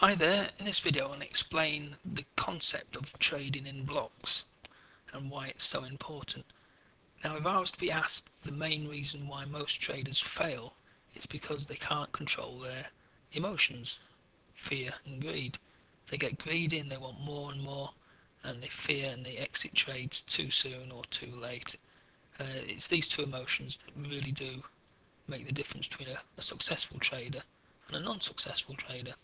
Hi there, in this video I'll explain the concept of trading in blocks and why it's so important. Now if I was to be asked the main reason why most traders fail, it's because they can't control their emotions, fear and greed. They get greedy and they want more and more, and they fear and they exit trades too soon or too late. It's these two emotions that really do make the difference between a successful trader and a non-successful trader.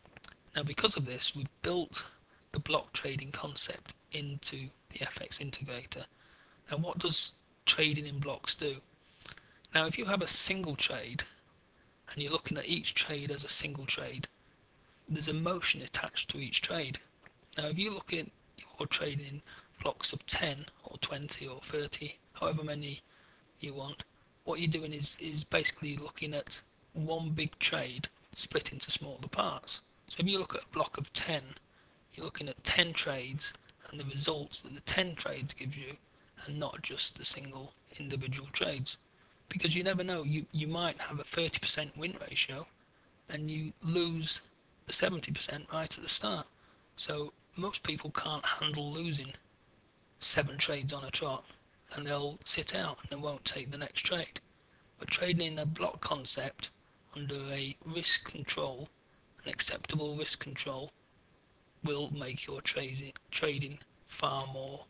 Now because of this, we've built the block trading concept into the FX-Integrator. Now what does trading in blocks do? Now if you have a single trade and you're looking at each trade as a single trade, there's emotion attached to each trade. Now if you look at your trading in blocks of 10 or 20 or 30, however many you want, what you're doing is basically looking at one big trade split into smaller parts. So if you look at a block of 10, you're looking at 10 trades and the results that the 10 trades give you, and not just the single individual trades. Because you never know, you might have a 30% win ratio and you lose the 70% right at the start. So most people can't handle losing 7 trades on a trot, and they'll sit out and they won't take the next trade. But trading in a block concept under a risk control, an acceptable risk control, will make your trading far more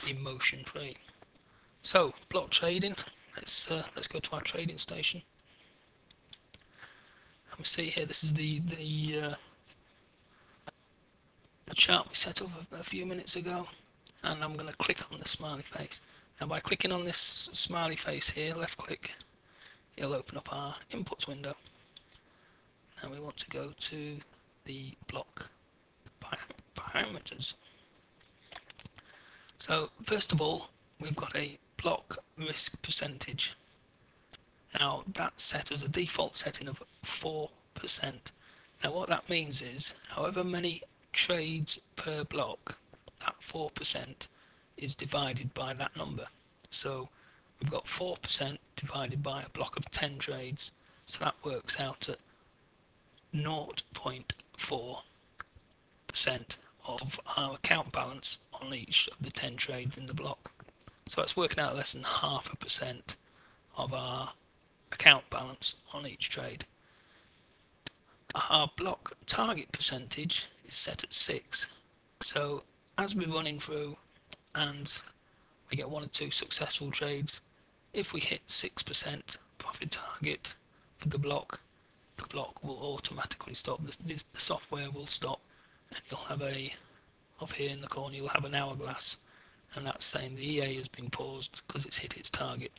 emotion free. So block trading, let's go to our trading station. And we see here, this is the chart we set up a few minutes ago, and I'm going to click on the smiley face. Now by clicking on this smiley face here, left click, it'll open up our inputs window. Now we want to go to the block parameters. So first of all, we've got a block risk percentage. Now that's set as a default setting of 4%. Now what that means is, however many trades per block, that 4% is divided by that number. So we've got 4% divided by a block of 10 trades, so that works out at 0.4% of our account balance on each of the 10 trades in the block. So it's working out less than 0.5% of our account balance on each trade. Our block target percentage is set at 6. So as we're running through and we get 1 or 2 successful trades, if we hit 6% profit target for the block will automatically stop. The software will stop, and you'll have up here in the corner, you'll have an hourglass, and that's saying the EA has been paused because it's hit its target.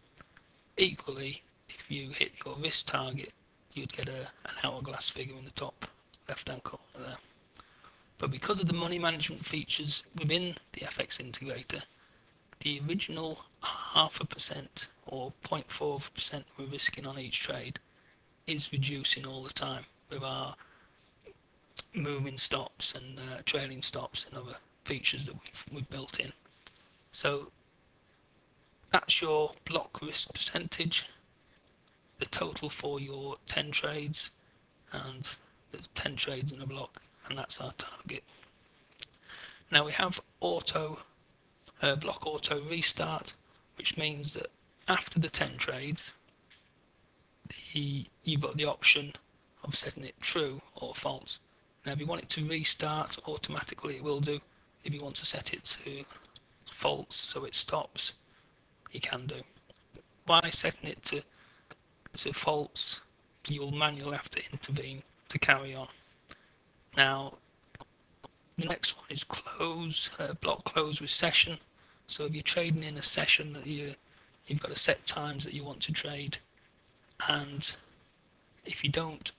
Equally, if you hit your risk target, you'd get an hourglass figure in the top left hand corner there. But because of the money management features within the FX-Integrator, the original 0.5% or 0.4% we're risking on each trade is reducing all the time with our moving stops and trailing stops and other features that we've built in. So that's your block risk percentage, the total for your 10 trades, and there's 10 trades in a block, and that's our target. Now we have block auto restart, which means that after the 10 trades, you've got the option of setting it true or false. Now if you want it to restart automatically, it will do. If you want to set it to false so it stops, you can do. By setting it to false, you'll manually have to intervene to carry on. Now the next one is block close with session. So if you're trading in a session that you've got a set times that you want to trade, and if you don't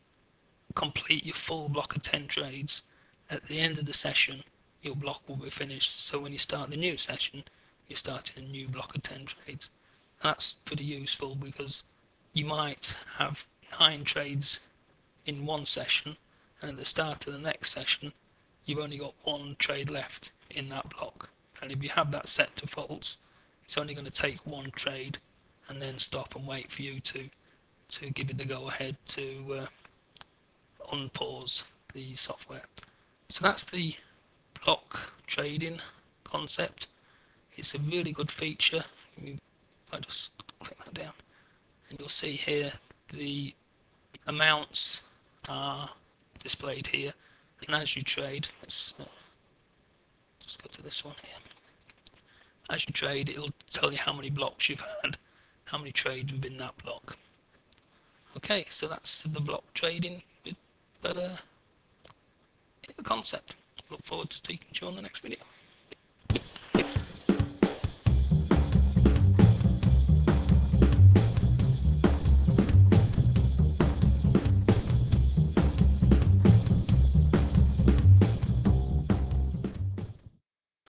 complete your full block of 10 trades, at the end of the session your block will be finished. So when you start the new session, you're starting a new block of 10 trades. That's pretty useful because you might have 9 trades in one session, and at the start of the next session you've only got 1 trade left in that block. And if you have that set to false, it's only going to take 1 trade and then stop and wait for you to give it the go ahead to unpause the software. So that's the block trading concept. It's a really good feature. I just click that down, and you'll see here the amounts are displayed here, and as you trade, let's just go to this one here. As you trade, it'll tell you how many blocks you've had, how many trades within that block. Okay, so that's the block trading bit, but the concept. Look forward to speaking to you on the next video.